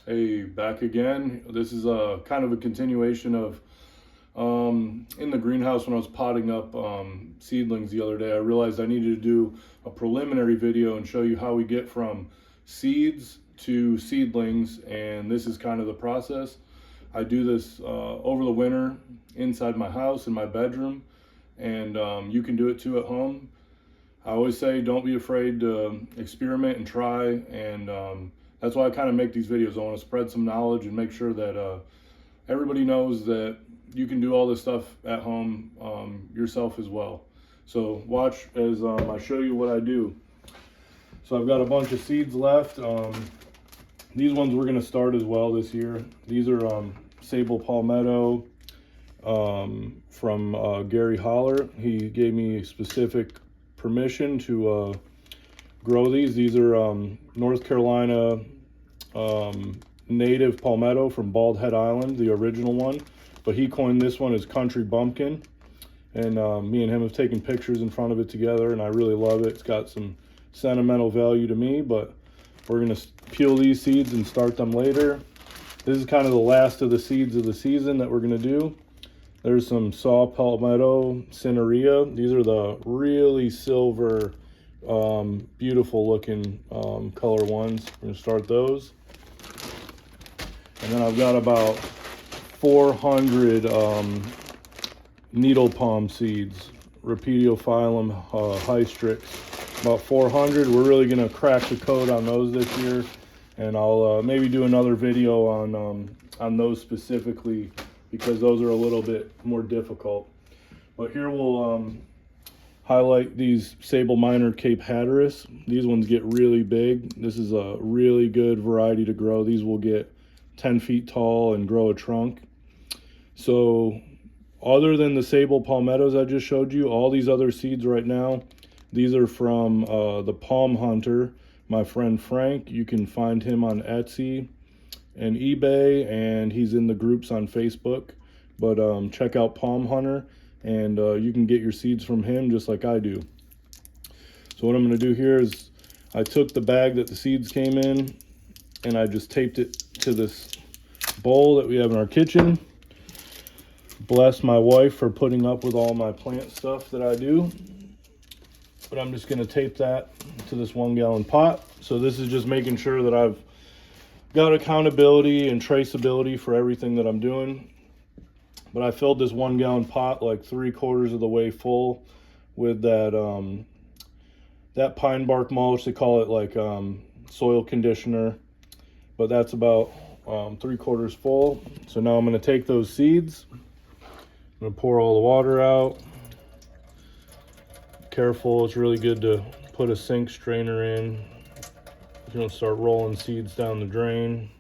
Hey, back again. This is a kind of a continuation of in the greenhouse when I was potting up seedlings the other day. I realized I needed to do a preliminary video and show you how we get from seeds to seedlings, and this is kind of the process. I do this over the winter inside my house in my bedroom, and you can do it too at home. I always say don't be afraid to experiment and try, and that's why I kind of make these videos. I want to spread some knowledge and make sure that everybody knows that you can do all this stuff at home yourself as well. So watch as I show you what I do. So I've got a bunch of seeds left. These ones we're going to start as well this year. These are sable palmetto from Gary Holler. He gave me specific permission to grow these. These are North Carolina native palmetto from Bald Head Island, the original one, but he coined this one as country bumpkin, and me and him have taken pictures in front of it together, and I really love it. It's got some sentimental value to me, but we're going to peel these seeds and start them later. This is kind of the last of the seeds of the season that we're going to do. There's some saw palmetto cinerea. These are the really silver, beautiful looking color ones. We're going to start those. And then I've got about 400 needle palm seeds, Rapidophyllum hystrix. About 400. We're really going to crack the code on those this year, and I'll maybe do another video on those specifically, because those are a little bit more difficult. But here we'll highlight these Sable Minor Cape Hatteras. These ones get really big. This is a really good variety to grow. These will get 10 feet tall and grow a trunk. So other than the sable palmettos I just showed you, all these other seeds right now, these are from the Palm Hunter, my friend Frank. You can find him on Etsy and eBay, and he's in the groups on Facebook. But check out Palm Hunter, and you can get your seeds from him just like I do. So what I'm going to do here is I took the bag that the seeds came in, and I just taped it to this bowl that we have in our kitchen. Bless my wife for putting up with all my plant stuff that I do. But I'm just going to tape that to this 1 gallon pot. So this is just making sure that I've got accountability and traceability for everything that I'm doing. But I filled this 1 gallon pot like 3/4 of the way full with that that pine bark mulch. They call it like soil conditioner, but that's about 3/4 full. So now I'm going to take those seeds. I'm going to pour all the water out. Careful, it's really good to put a sink strainer in. You don't start rolling seeds down the drain.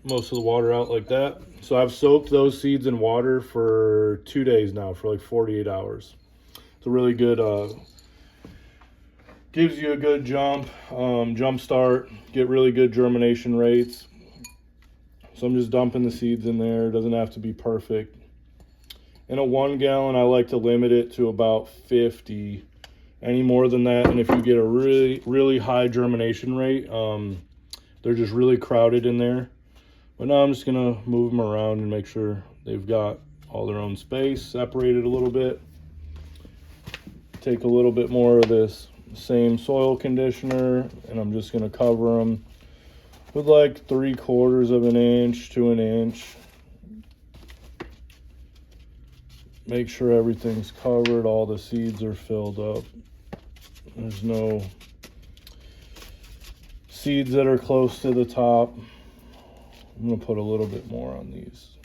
Most of the water out like that. So I've soaked those seeds in water for 2 days now, for like 48 hours. It's a really good, gives you a good jump start, get really good germination rates. So I'm just dumping the seeds in there. It doesn't have to be perfect. In a 1 gallon, I like to limit it to about 50. Any more than that, and if you get a really high germination rate, they're just really crowded in there. But now I'm just gonna move them around and make sure they've got all their own space, separated a little bit. Take a little bit more of this same soil conditioner, and I'm just gonna cover them with like 3/4 of an inch to an inch. Make sure everything's covered, all the seeds are filled up. There's no seeds that are close to the top. I'm gonna put a little bit more on these.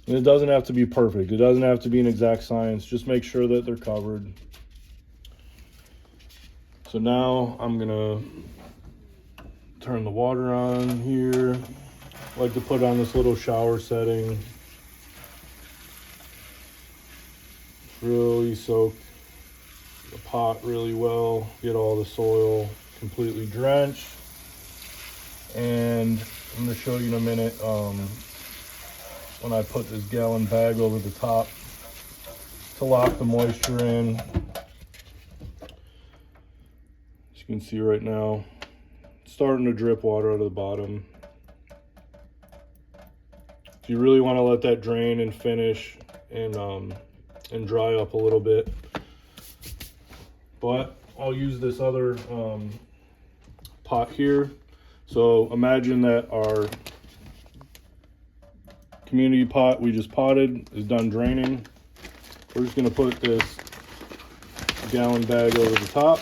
And it doesn't have to be perfect. It doesn't have to be an exact science. Just make sure that they're covered. So now I'm gonna turn the water on here. I like to put on this little shower setting. Really soak the pot really well, get all the soil completely drenched. And I'm going to show you in a minute when I put this gallon bag over the top to lock the moisture in. you can see right now, it's starting to drip water out of the bottom. So you really want to let that drain and finish and dry up a little bit. But I'll use this other pot here. So imagine that our community pot we just potted is done draining. We're just going to put this gallon bag over the top.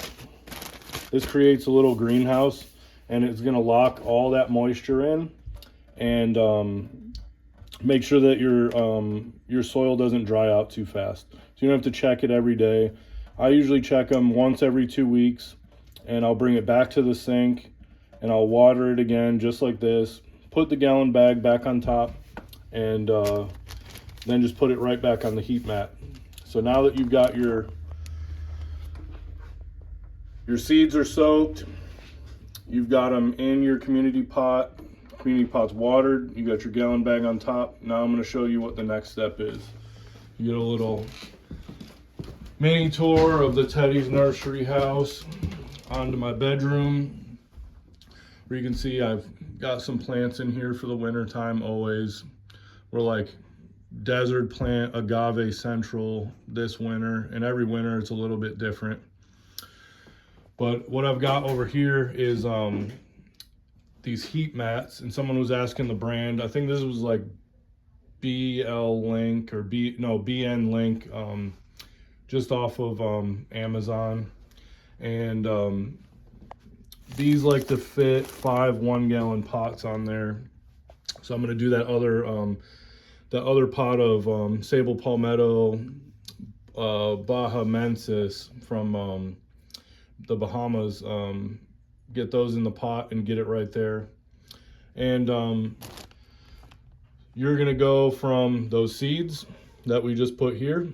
This creates a little greenhouse, and it's going to lock all that moisture in and make sure that your soil doesn't dry out too fast. So you don't have to check it every day. I usually check them once every 2 weeks, and I'll bring it back to the sink and I'll water it again just like this. Put the gallon bag back on top, and then just put it right back on the heat mat. So now that you've got your seeds are soaked, you've got them in your community pot, community pot's watered, you got your gallon bag on top. Now I'm going to show you what the next step is. You get a little mini tour of the Teddy's nursery house onto my bedroom, where you can see I've got some plants in here for the winter time. Always, we're like desert plant agave central this winter, and every winter it's a little bit different. But what I've got over here is these heat mats, and someone was asking the brand. I think this was like BL Link or BN Link, just off of Amazon. And these like to fit 5 1-gallon pots on there. So I'm going to do that other pot of sable palmetto bahamensis from the Bahamas. Get those in the pot and get it right there. And you're going to go from those seeds that we just put here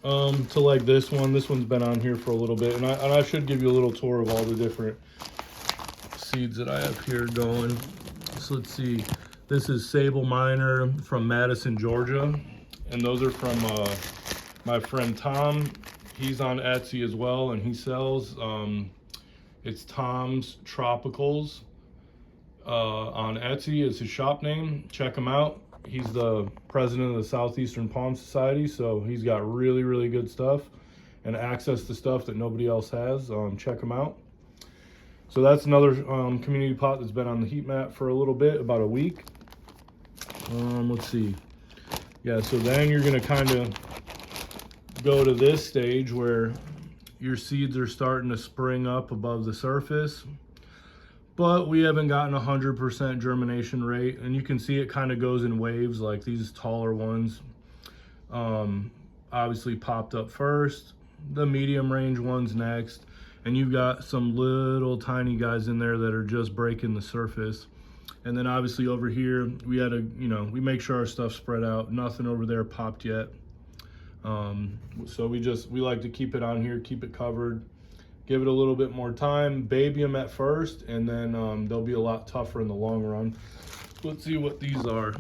to like this one. This one's been on here for a little bit, and I should give you a little tour of all the different seeds that I have here going. So let's see, this is Sable Minor from Madison, Georgia, and those are from my friend Tom. He's on Etsy as well, and he sells it's Tom's Tropicals on Etsy is his shop name. Check him out. He's the president of the Southeastern Palm Society, so he's got really, really good stuff and access to stuff that nobody else has. Check him out. So that's another community pot that's been on the heat mat for a little bit, about a week. Let's see. Yeah, so then you're going to kind of go to this stage where your seeds are starting to spring up above the surface, but we haven't gotten 100% germination rate, and you can see it kind of goes in waves. Like these taller ones obviously popped up first, the medium range ones next, and you've got some little tiny guys in there that are just breaking the surface. And then obviously over here we had we make sure our stuff's spread out. Nothing over there popped yet. So we like to keep it on here, keep it covered, give it a little bit more time, baby them at first, and then they'll be a lot tougher in the long run. Let's see what these are.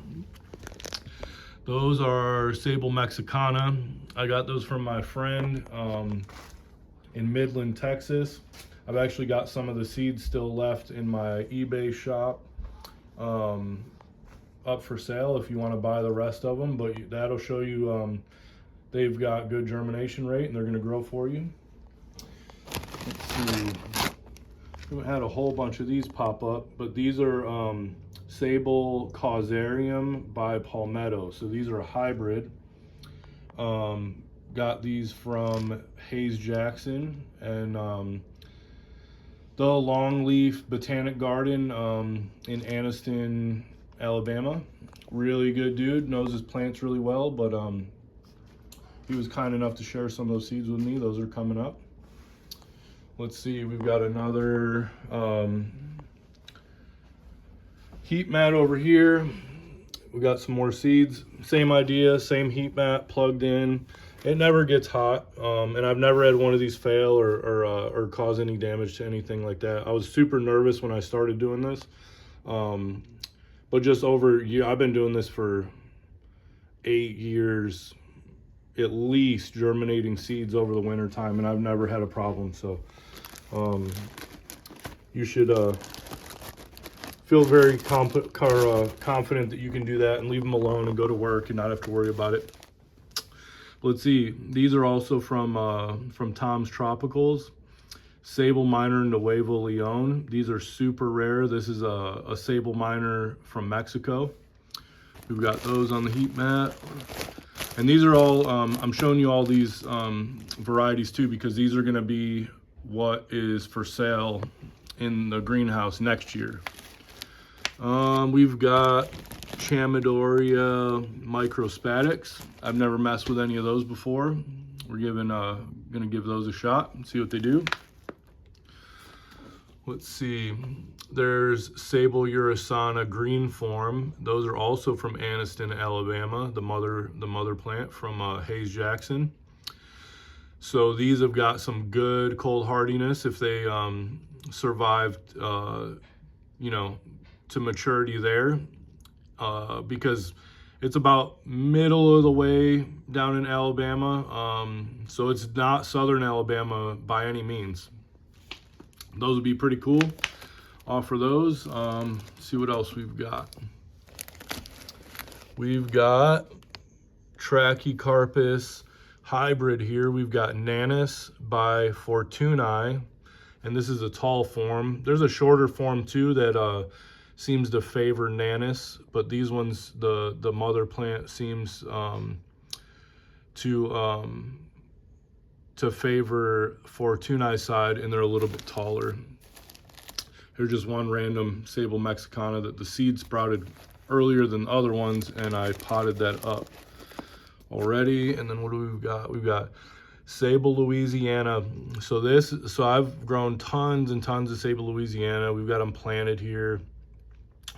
Those are Sable Mexicana. I got those from my friend in Midland, Texas. I've actually got some of the seeds still left in my eBay shop up for sale if you want to buy the rest of them, but that'll show you they've got good germination rate and they're going to grow for you. Let's see. We haven't had a whole bunch of these pop up, but these are Sable Causarium by Palmetto. So these are a hybrid. Got these from Hayes Jackson and the Longleaf Botanic Garden in Anniston, Alabama. Really good dude, knows his plants really well, but he was kind enough to share some of those seeds with me. Those are coming up. Let's see, we've got another heat mat over here. We got some more seeds. Same idea, same heat mat plugged in. It never gets hot, and I've never had one of these fail or cause any damage to anything like that. I was super nervous when I started doing this, but just over a year, I've been doing this for 8 years at least, germinating seeds over the winter time, and I've never had a problem. So You should feel very confident that you can do that and leave them alone and go to work and not have to worry about it. Let's see. These are also from Tom's Tropicals. Sable Miner Nuevo Leon. These are super rare. This is a Sable Miner from Mexico. We've got those on the heat mat. And these are all, I'm showing you all these varieties too, because these are gonna be what is for sale in the greenhouse next year. We've got Chamaedorea microspatics. I've never messed with any of those before. We're gonna give those a shot and see what they do. Let's see, there's Sable Urasana green form. Those are also from Anniston, Alabama, the mother plant from Hayes Jackson. So these have got some good cold hardiness if they survived, you know, to maturity there, because it's about middle of the way down in Alabama. So it's not southern Alabama by any means. Those would be pretty cool. Offer those. See what else we've got. We've got Trachycarpus hybrid here. We've got Nanus by Fortunae, and this is a tall form. There's a shorter form too that seems to favor Nanus, but these ones, the mother plant seems to favor Fortunae side, and they're a little bit taller. Here's just one random Sable Mexicana that the seed sprouted earlier than other ones, and I potted that up already. And then what do we got? We've got Sable Louisiana. So I've grown tons and tons of Sable Louisiana. We've got them planted here.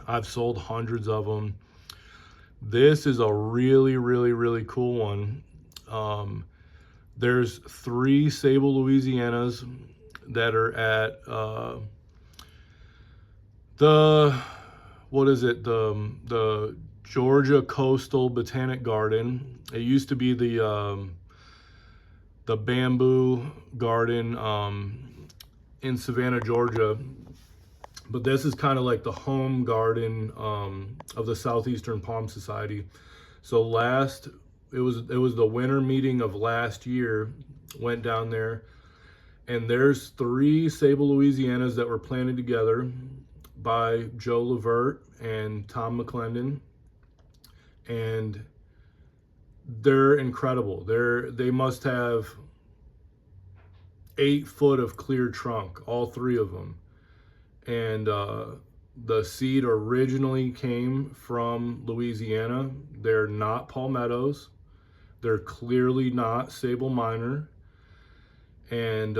I've sold hundreds of them. This is a really, really, really cool one. There's 3 Sable Louisianas that are at the Georgia Coastal Botanic Garden. It used to be the Bamboo Garden in Savannah, Georgia. But this is kind of like the home garden of the Southeastern Palm Society. So it was the winter meeting of last year, went down there, and there's 3 Sable Louisianas that were planted together by Joe Levert and Tom McClendon, and they're incredible. They must have 8 foot of clear trunk, all 3 of them. And the seed originally came from Louisiana. They're not palmettos. They're clearly not Sable Minor. And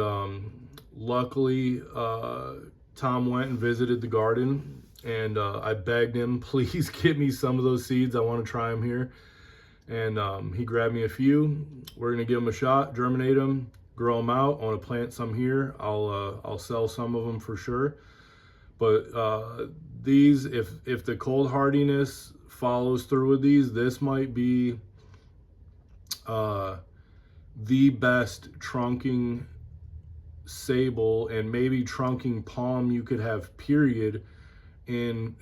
luckily, Tom went and visited the garden, and I begged him, please give me some of those seeds. I want to try them here. And he grabbed me a few. We're gonna give them a shot, germinate them, grow them out. I want to plant some here. I'll sell some of them for sure. But these, if the cold hardiness follows through with these, this might be the best trunking Sable and maybe trunking palm you could have, period, in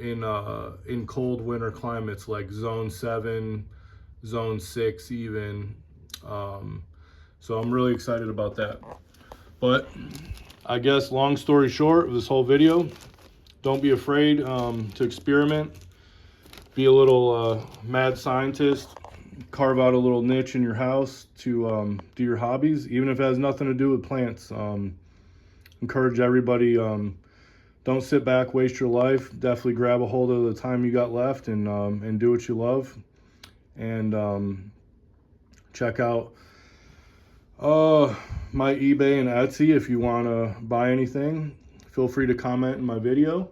cold winter climates like zone 7, zone 6 even. So I'm really excited about that. But I guess long story short of this whole video, don't be afraid to experiment. Be a little mad scientist. Carve out a little niche in your house to do your hobbies, even if it has nothing to do with plants. Encourage everybody, don't sit back, waste your life. Definitely grab a hold of the time you got left and do what you love. And check out my eBay and Etsy if you want to buy anything. Feel free to comment in my video.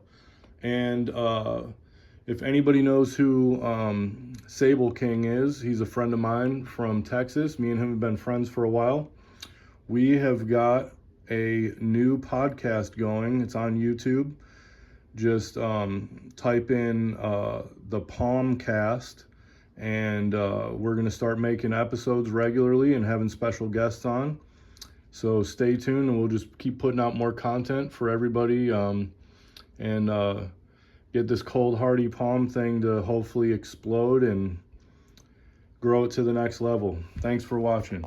And if anybody knows who Sable King is, he's a friend of mine from Texas. Me and him have been friends for a while. We have got a new podcast going. It's on YouTube. Just type in the Palmcast, and we're going to start making episodes regularly and having special guests on. So stay tuned, and we'll just keep putting out more content for everybody, and get this cold hardy palm thing to hopefully explode and grow it to the next level. Thanks for watching.